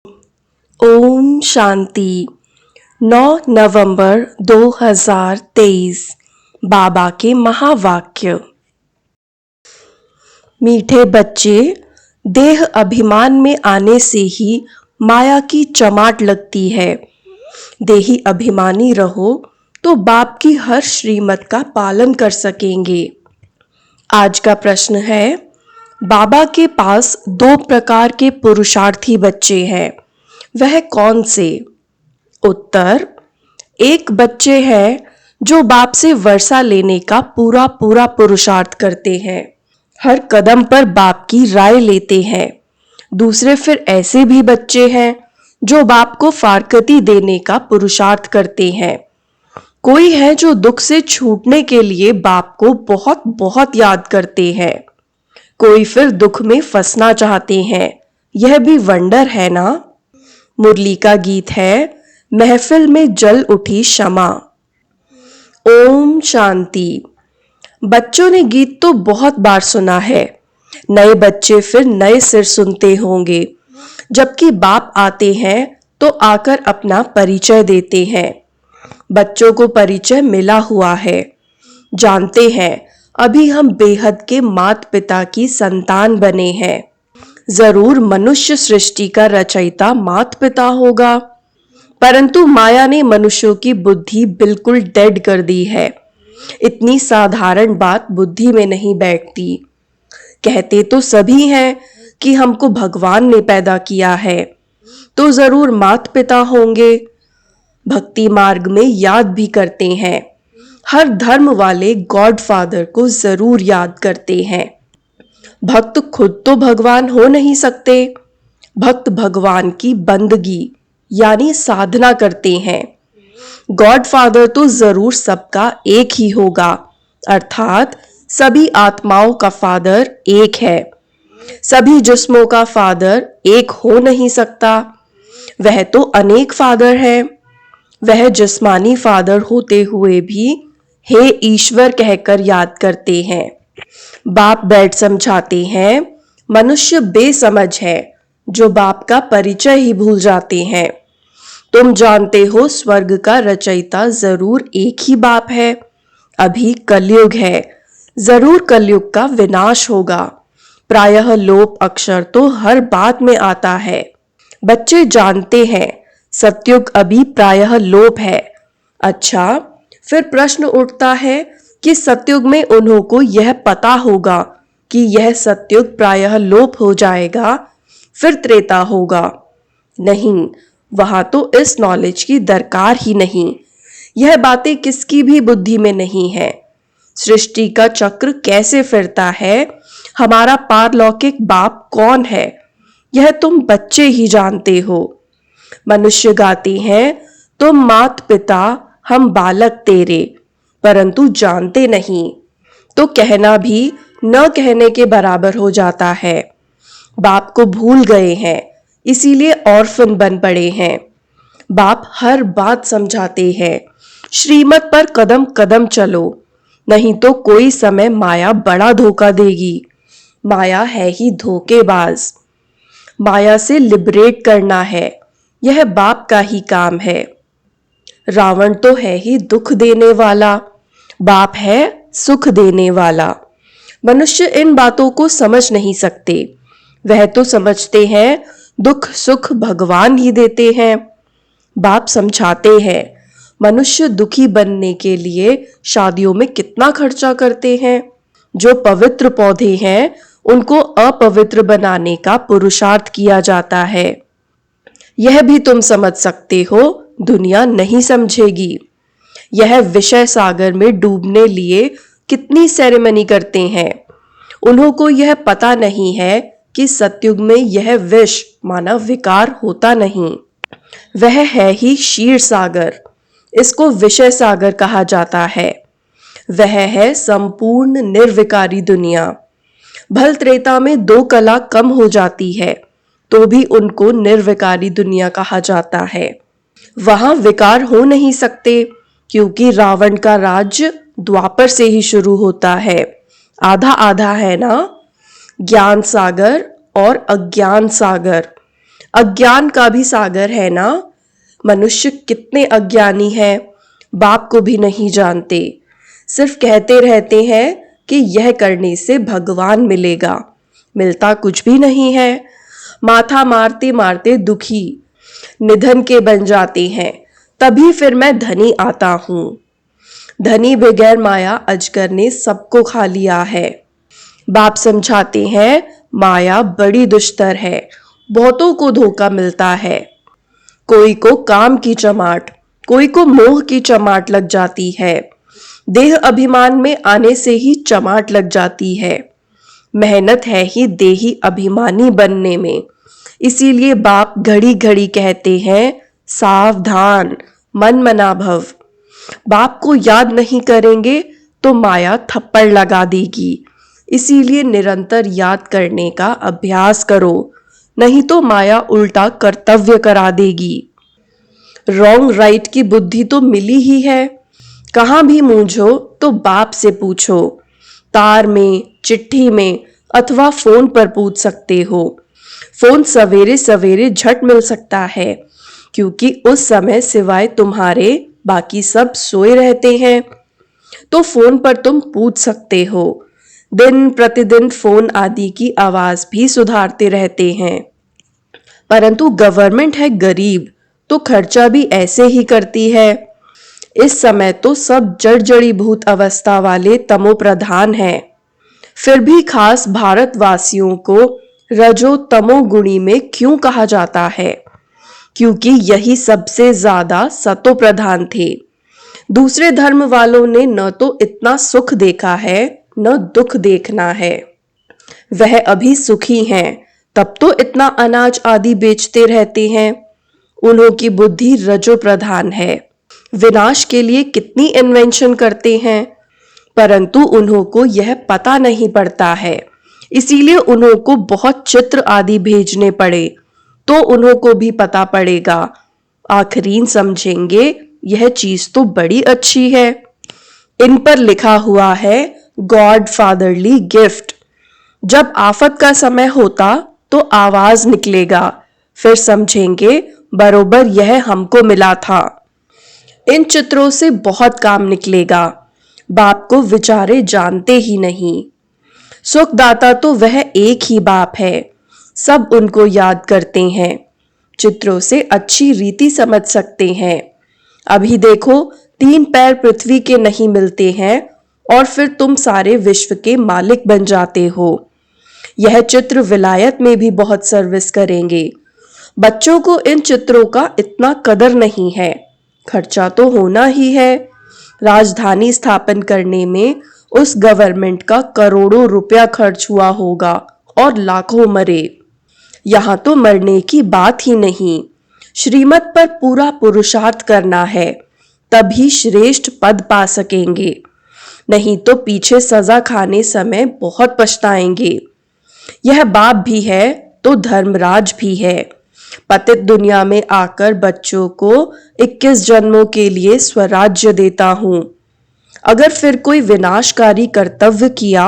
ओम शांति। 9 नवंबर 2023 बाबा के महावाक्य। मीठे बच्चे, देह अभिमान में आने से ही माया की चमाट लगती है। देही अभिमानी रहो तो बाप की हर श्रीमत का पालन कर सकेंगे। आज का प्रश्न है, बाबा के पास 2 प्रकार के पुरुषार्थी बच्चे हैं, वह कौन से? उत्तर, एक बच्चे हैं जो बाप से वर्षा लेने का पूरा पुरुषार्थ करते हैं, हर कदम पर बाप की राय लेते हैं। दूसरे फिर ऐसे भी बच्चे हैं जो बाप को फारकती देने का पुरुषार्थ करते हैं। कोई है जो दुख से छूटने के लिए बाप को बहुत बहुत याद करते हैं। कोई फिर दुख में फंसना चाहते हैं। यह भी वंडर है ना। मुरली का गीत है, महफिल में जल उठी शमा। ओम शांति। बच्चों ने गीत तो बहुत बार सुना है, नए बच्चे फिर नए सिर सुनते होंगे। जबकि बाप आते हैं तो आकर अपना परिचय देते हैं। बच्चों को परिचय मिला हुआ है, जानते हैं अभी हम बेहद के माता पिता की संतान बने हैं। जरूर मनुष्य सृष्टि का रचयिता माता पिता होगा, परंतु माया ने मनुष्यों की बुद्धि बिल्कुल डेड कर दी है। इतनी साधारण बात बुद्धि में नहीं बैठती। कहते तो सभी हैं कि हमको भगवान ने पैदा किया है, तो जरूर माता पिता होंगे। भक्ति मार्ग में याद भी करते हैं। हर धर्म वाले गॉड फादर को जरूर याद करते हैं। भक्त खुद तो भगवान हो नहीं सकते। भक्त भगवान की बंदगी यानी साधना करते हैं। गॉड फादर तो जरूर सबका एक ही होगा, अर्थात सभी आत्माओं का फादर एक है। सभी जिस्मों का फादर एक हो नहीं सकता, वह तो अनेक फादर है। वह जिस्मानी फादर होते हुए भी हे ईश्वर कहकर याद करते हैं। बाप बैठ समझाते हैं, मनुष्य बेसमझ है जो बाप का परिचय ही भूल जाते हैं। तुम जानते हो स्वर्ग का रचयिता जरूर एक ही बाप है। अभी कलयुग है, जरूर कलयुग का विनाश होगा। प्रायः लोप अक्षर तो हर बात में आता है। बच्चे जानते हैं सत्युग अभी प्रायः लोप है। अच्छा, फिर प्रश्न उठता है कि सत्युग में उन्हों को यह पता होगा कि यह सत्युग प्रायः लोप हो जाएगा, फिर त्रेता होगा। नहीं, वहां तो इस नॉलेज की दरकार ही नहीं। यह बातें किसकी भी बुद्धि में नहीं है। सृष्टि का चक्र कैसे फिरता है, हमारा पारलौकिक बाप कौन है, यह तुम बच्चे ही जानते हो। मनुष्य गाते हैं, तुम मात पिता हम बालक तेरे, परंतु जानते नहीं, तो कहना भी न कहने के बराबर हो जाता है। बाप को भूल गए हैं, इसीलिए ऑर्फन बन पड़े हैं। बाप हर बात समझाते हैं, श्रीमत पर कदम कदम चलो, नहीं तो कोई समय माया बड़ा धोखा देगी। माया है ही धोखेबाज। माया से लिबरेट करना है, यह बाप का ही काम है। रावण तो है ही दुख देने वाला, बाप है सुख देने वाला। मनुष्य इन बातों को समझ नहीं सकते। वह तो समझते हैं दुख सुख भगवान ही देते हैं। बाप समझाते हैं, मनुष्य दुखी बनने के लिए शादियों में कितना खर्चा करते हैं। जो पवित्र पौधे हैं उनको अपवित्र बनाने का पुरुषार्थ किया जाता है। यह भी तुम समझ सकते हो, दुनिया नहीं समझेगी। यह विषय सागर में डूबने लिए कितनी सेरेमनी करते हैं। उन्हों को यह पता नहीं है कि सतयुग में यह विष माना विकार होता नहीं। वह है ही क्षीर सागर, इसको विषय सागर कहा जाता है। वह है संपूर्ण निर्विकारी दुनिया। भल त्रेता में 2 कला कम हो जाती है तो भी उनको निर्विकारी दुनिया कहा जाता है। वहां विकार हो नहीं सकते, क्योंकि रावण का राज्य द्वापर से ही शुरू होता है। आधा आधा है ना, ज्ञान सागर और अज्ञान सागर। अज्ञान का भी सागर है ना। मनुष्य कितने अज्ञानी हैं, बाप को भी नहीं जानते, सिर्फ कहते रहते हैं कि यह करने से भगवान मिलेगा, मिलता कुछ भी नहीं है। माथा मारते मारते दुखी निधन के बन जाते हैं, तभी फिर मैं धनी आता हूँ। धनी बगैर माया अजगर ने सबको खा लिया है। बाप समझाते हैं माया बड़ी दुष्टर है, बहुतों को धोखा मिलता है। कोई को काम की चमाट, कोई को मोह की चमाट लग जाती है। देह अभिमान में आने से ही चमाट लग जाती है। मेहनत है ही देही अभिमानी बनने में। इसीलिए बाप घड़ी घड़ी कहते हैं सावधान, मन मना भव। बाप को याद नहीं करेंगे तो माया थप्पड़ लगा देगी। इसीलिए निरंतर याद करने का अभ्यास करो, नहीं तो माया उल्टा कर्तव्य करा देगी। रॉन्ग राइट की बुद्धि तो मिली ही है। कहां भी मूंझो तो बाप से पूछो। तार में, चिट्ठी में अथवा फोन पर पूछ सकते हो। फोन सवेरे सवेरे झट मिल सकता है, क्योंकि उस समय सिवाय तुम्हारे बाकी सब सोए रहते हैं। तो फोन पर तुम पूछ सकते हो। दिन प्रतिदिन फोन आदि की आवाज भी सुधारते रहते हैं। परंतु गवर्नमेंट है गरीब, तो खर्चा भी ऐसे ही करती है। इस समय तो सब जड़ जड़ीभूत अवस्था वाले तमो प्रधान हैं। फिर भी खास भारतवासियों को रजो तमो गुणी में क्यों कहा जाता है? क्योंकि यही सबसे ज्यादा सतो प्रधान थे। दूसरे धर्म वालों ने न तो इतना सुख देखा है, न दुख देखना है। वह अभी सुखी हैं, तब तो इतना अनाज आदि बेचते रहते हैं। उन्हों की बुद्धि रजो प्रधान है। विनाश के लिए कितनी इन्वेंशन करते हैं, परंतु उन्हों को यह पता नहीं पड़ता है। इसीलिए उन्हों को बहुत चित्र आदि भेजने पड़े, तो उन्हों को भी पता पड़ेगा। आखिरीन समझेंगे यह चीज तो बड़ी अच्छी है। इन पर लिखा हुआ है गॉड फादरली गिफ्ट। जब आफत का समय होता तो आवाज निकलेगा, फिर समझेंगे बरोबर यह हमको मिला था। इन चित्रों से बहुत काम निकलेगा। बाप को विचारे जानते ही नहीं। सुखदाता तो वह एक ही बाप है, सब उनको याद करते हैं। चित्रों से अच्छी रीति समझ सकते हैं। अभी देखो 3 पैर पृथ्वी के नहीं मिलते हैं और फिर तुम सारे विश्व के मालिक बन जाते हो। यह चित्र विलायत में भी बहुत सर्विस करेंगे। बच्चों को इन चित्रों का इतना कदर नहीं है। खर्चा तो होना ही है। राजधानी स्थापन करने में उस गवर्नमेंट का करोड़ों रुपया खर्च हुआ होगा और लाखों मरे। यहां तो मरने की बात ही नहीं। श्रीमत पर पूरा पुरुषार्थ करना है, तभी श्रेष्ठ पद पा सकेंगे। नहीं तो पीछे सजा खाने समय बहुत पछताएंगे। यह बाप भी है तो धर्मराज भी है। पतित दुनिया में आकर बच्चों को 21 जन्मों के लिए स्वराज्य देता हूं। अगर फिर कोई विनाशकारी कर्तव्य किया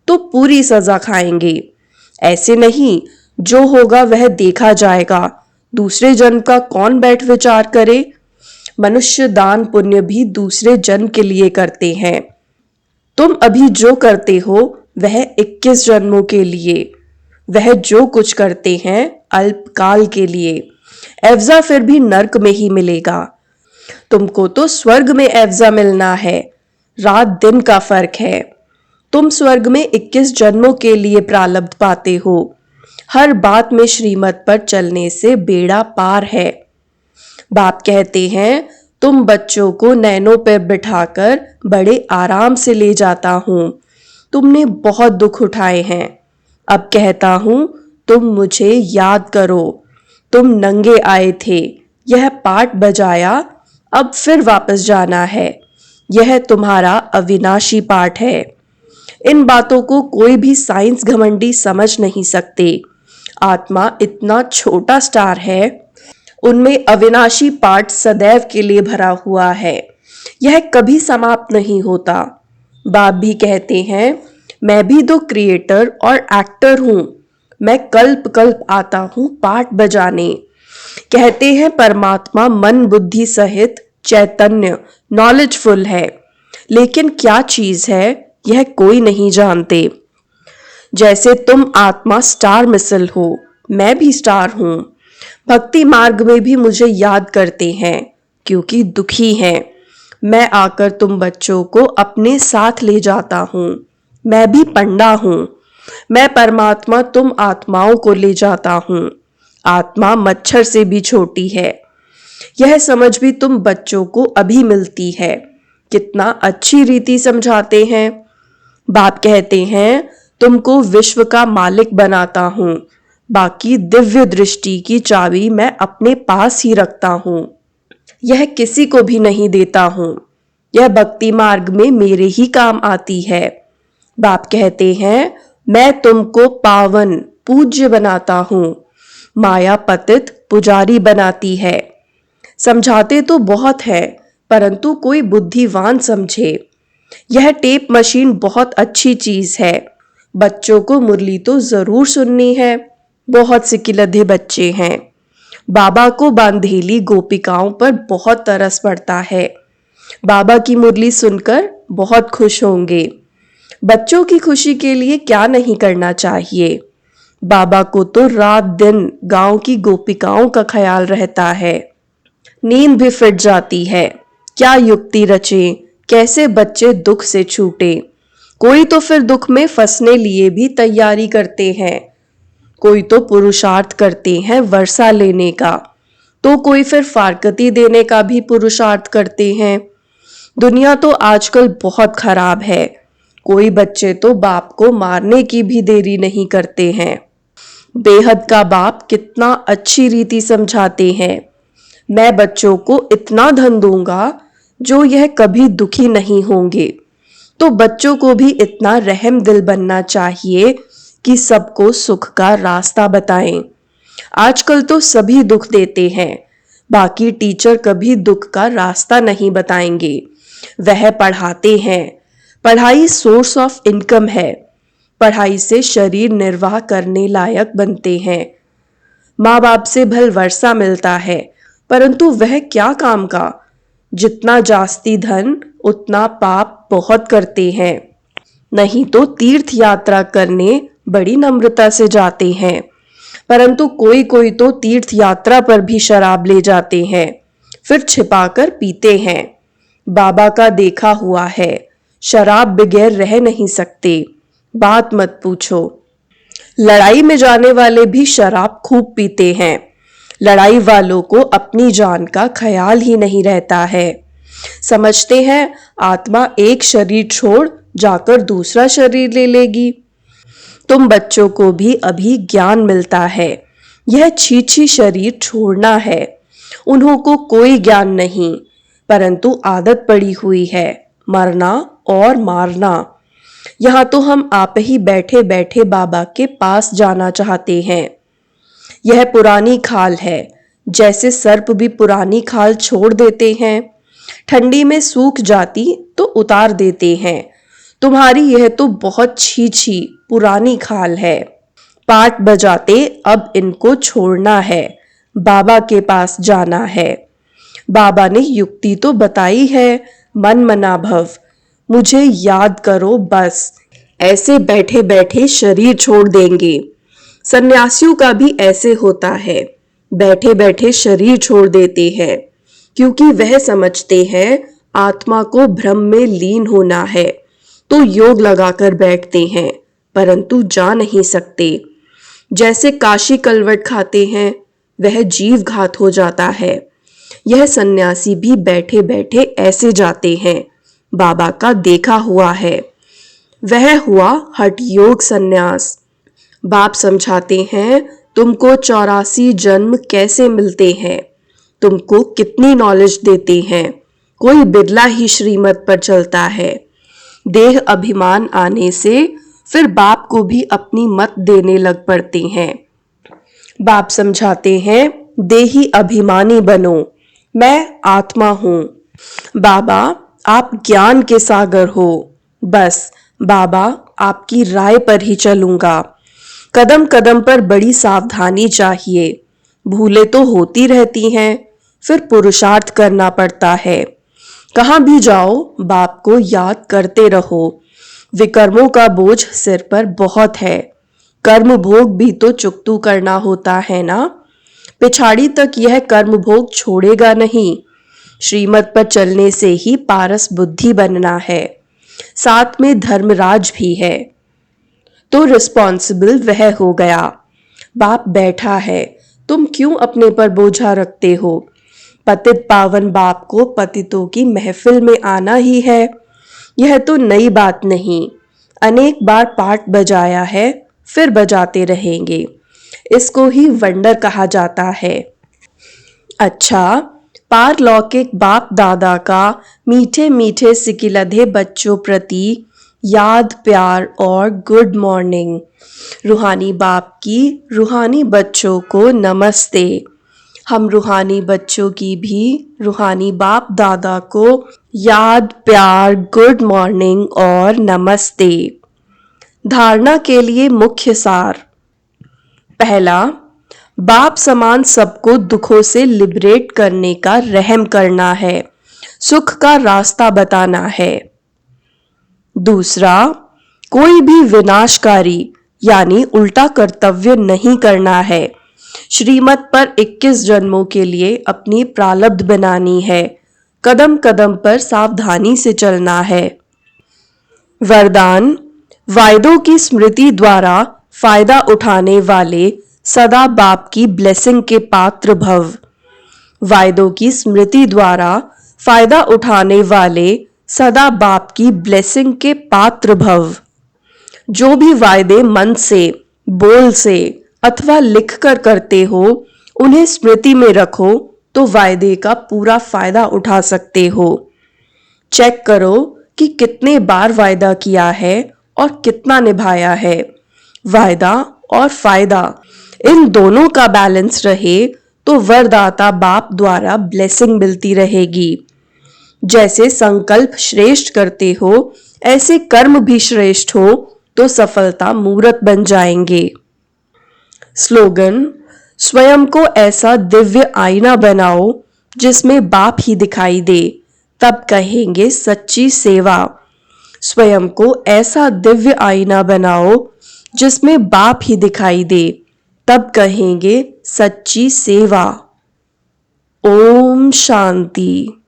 तो पूरी सजा खाएंगे। ऐसे नहीं, जो होगा वह देखा जाएगा। दूसरे जन्म का कौन बैठ विचार करे? मनुष्य दान पुण्य भी दूसरे जन्म के लिए करते हैं। तुम अभी जो करते हो वह 21 जन्मों के लिए। वह जो कुछ करते हैं अल्पकाल के लिए। एवजा फिर भी नर्क में ही मिलेगा। तुमको तो स्वर्ग में एवजा मिलना है। रात दिन का फर्क है। तुम स्वर्ग में 21 जन्मों के लिए प्रारब्ध पाते हो। हर बात में श्रीमत पर चलने से बेड़ा पार है। बाप कहते हैं तुम बच्चों को नैनों पर बिठाकर बड़े आराम से ले जाता हूं। तुमने बहुत दुख उठाए हैं। अब कहता हूं तुम मुझे याद करो। तुम नंगे आए थे, यह पाठ बजाया, अब फिर वापस जाना है। यह तुम्हारा अविनाशी पाठ है। इन बातों को कोई भी साइंस घमंडी समझ नहीं सकते। आत्मा इतना छोटा स्टार है, उनमें अविनाशी पाठ सदैव के लिए भरा हुआ है। यह कभी समाप्त नहीं होता। बाप भी कहते हैं मैं भी तो क्रिएटर और एक्टर हूं। मैं कल्प कल्प आता हूँ पाठ बजाने। कहते हैं परमात्मा मन बुद्धि सहित चैतन्य नॉलेजफुल है, लेकिन क्या चीज है यह कोई नहीं जानते। जैसे तुम आत्मा स्टार मिसल हो, मैं भी स्टार हूँ। भक्ति मार्ग में भी मुझे याद करते हैं क्योंकि दुखी हैं। मैं आकर तुम बच्चों को अपने साथ ले जाता हूँ। मैं भी पंडा हूँ। मैं परमात्मा तुम आत्माओं को ले जाता हूँ। आत्मा मच्छर से भी छोटी है। यह समझ भी तुम बच्चों को अभी मिलती है। कितना अच्छी रीति समझाते हैं। बाप कहते हैं तुमको विश्व का मालिक बनाता हूँ, बाकी दिव्य दृष्टि की चाबी मैं अपने पास ही रखता हूँ। यह किसी को भी नहीं देता हूँ। यह भक्ति मार्ग में मेरे ही काम आती है। बाप कहते हैं मैं तुमको पावन पूज्य बनाता हूँ। माया पतित पुजारी बनाती है। समझाते तो बहुत है, परंतु कोई बुद्धिवान समझे। यह टेप मशीन बहुत अच्छी चीज है। बच्चों को मुरली तो जरूर सुननी है। बहुत से किलधे बच्चे हैं। बाबा को बांधेली गोपिकाओं पर बहुत तरस पड़ता है। बाबा की मुरली सुनकर बहुत खुश होंगे। बच्चों की खुशी के लिए क्या नहीं करना चाहिए। बाबा को तो रात दिन गांव की गोपिकाओं का ख्याल रहता है। नींद भी फिट जाती है। क्या युक्ति रचे, कैसे बच्चे दुख से छूटे। कोई तो फिर दुख में फंसने लिए भी तैयारी करते हैं। कोई तो पुरुषार्थ करते हैं वर्षा लेने का, तो कोई फिर फारकती देने का भी पुरुषार्थ करते हैं। दुनिया तो आजकल बहुत खराब है। कोई बच्चे तो बाप को मारने की भी देरी नहीं करते हैं। बेहद का बाप कितना अच्छी रीति समझाते हैं। मैं बच्चों को इतना धन दूंगा जो यह कभी दुखी नहीं होंगे। तो बच्चों को भी इतना रहम दिल बनना चाहिए कि सबको सुख का रास्ता बताएं। आजकल तो सभी दुख देते हैं, बाकी टीचर कभी दुख का रास्ता नहीं बताएंगे। वह पढ़ाते हैं। पढ़ाई सोर्स ऑफ इनकम है। पढ़ाई से शरीर निर्वाह करने लायक बनते हैं। माँ बाप से भल वर्षा मिलता है, परंतु वह क्या काम का। जितना जास्ती धन उतना पाप बहुत करते हैं। नहीं तो तीर्थ यात्रा करने बड़ी नम्रता से जाते हैं, परंतु कोई कोई तो तीर्थ यात्रा पर भी शराब ले जाते हैं, फिर छिपाकर पीते हैं। बाबा का देखा हुआ है, शराब बगैर रह नहीं सकते। बात मत पूछो। लड़ाई में जाने वाले भी शराब खूब पीते हैं। लड़ाई वालों को अपनी जान का ख्याल ही नहीं रहता है। समझते हैं आत्मा एक शरीर छोड़ जाकर दूसरा शरीर ले लेगी। तुम बच्चों को भी अभी ज्ञान मिलता है। यह छीछी शरीर छोड़ना है। उन्हों को कोई ज्ञान नहीं, परंतु आदत पड़ी हुई है मरना और मारना। यहाँ तो हम आप ही बैठे बैठे बाबा के पास जाना चाहते हैं। यह पुरानी खाल है। जैसे सर्प भी पुरानी खाल छोड़ देते हैं, ठंडी में सूख जाती तो उतार देते हैं। तुम्हारी यह तो बहुत छी पुरानी खाल है। पाठ बजाते अब इनको छोड़ना है, बाबा के पास जाना है। बाबा ने युक्ति तो बताई है, मन मना भव, मुझे याद करो बस। ऐसे बैठे बैठे शरीर छोड़ देंगे। सन्यासियों का भी ऐसे होता है, बैठे बैठे शरीर छोड़ देते हैं, क्योंकि वह समझते हैं आत्मा को ब्रह्म में लीन होना है, तो योग लगाकर बैठते हैं, परंतु जा नहीं सकते। जैसे काशी कलवट खाते हैं, वह जीव घात हो जाता है। यह सन्यासी भी बैठे बैठे ऐसे जाते हैं। बाबा का देखा हुआ है। वह हुआ हठ योग सन्यास। बाप समझाते हैं तुमको 84 जन्म कैसे मिलते हैं, तुमको कितनी नॉलेज देते हैं। कोई बिरला ही श्रीमत पर चलता है। देह अभिमान आने से फिर बाप को भी अपनी मत देने लग पड़ते हैं। बाप समझाते हैं देही अभिमानी बनो, मैं आत्मा हूँ। बाबा आप ज्ञान के सागर हो, बस बाबा आपकी राय पर ही चलूंगा। कदम कदम पर बड़ी सावधानी चाहिए। भूलें तो होती रहती हैं, फिर पुरुषार्थ करना पड़ता है। कहाँ भी जाओ बाप को याद करते रहो। विकर्मों का बोझ सिर पर बहुत है। कर्म भोग भी तो चुकतू करना होता है ना। पिछाड़ी तक यह कर्म भोग छोड़ेगा नहीं। श्रीमत पर चलने से ही पारस बुद्धि बनना है। साथ में धर्मराज भी है, तो रिस्पॉन्सिबल वह हो गया। बाप बैठा है, तुम क्यों अपने पर बोझा रखते हो। पतित पावन बाप को पतितों की महफिल में आना ही है। यह तो नई बात नहीं, अनेक बार पाठ बजाया है, फिर बजाते रहेंगे। इसको ही वंडर कहा जाता है। अच्छा, पारलौकिक बाप दादा का मीठे मीठे सिकिलधे बच्चों प्रति याद, प्यार और गुड मॉर्निंग। रूहानी बाप की रूहानी बच्चों को नमस्ते। हम रूहानी बच्चों की भी रूहानी बाप दादा को याद, प्यार, गुड मॉर्निंग और नमस्ते। धारणा के लिए मुख्य सार। पहला, बाप समान सबको दुखों से लिबरेट करने का रहम करना है, सुख का रास्ता बताना है। दूसरा, कोई भी विनाशकारी यानी उल्टा कर्तव्य नहीं करना है। श्रीमत पर 21 जन्मों के लिए अपनी प्रारब्ध बनानी है। कदम कदम पर सावधानी से चलना है। वरदान, वायदों की स्मृति द्वारा फायदा उठाने वाले सदा बाप की ब्लेसिंग के पात्र भव। वायदों की स्मृति द्वारा फायदा उठाने वाले सदा बाप की ब्लेसिंग के पात्र भव। जो भी वायदे मन से, बोल से अथवा लिखकर करते हो, उन्हें स्मृति में रखो तो वायदे का पूरा फायदा उठा सकते हो। चेक करो कि कितने बार वायदा किया है और कितना निभाया है। वायदा और फायदा इन दोनों का बैलेंस रहे तो वरदाता बाप द्वारा ब्लेसिंग मिलती रहेगी। जैसे संकल्प श्रेष्ठ करते हो, ऐसे कर्म भी श्रेष्ठ हो तो सफलता मूर्त बन जाएंगे। स्लोगन, स्वयं को ऐसा दिव्य आईना बनाओ जिसमें बाप ही दिखाई दे, तब कहेंगे सच्ची सेवा। स्वयं को ऐसा दिव्य आईना बनाओ जिसमें बाप ही दिखाई दे, तब कहेंगे सच्ची सेवा। ओम शांति।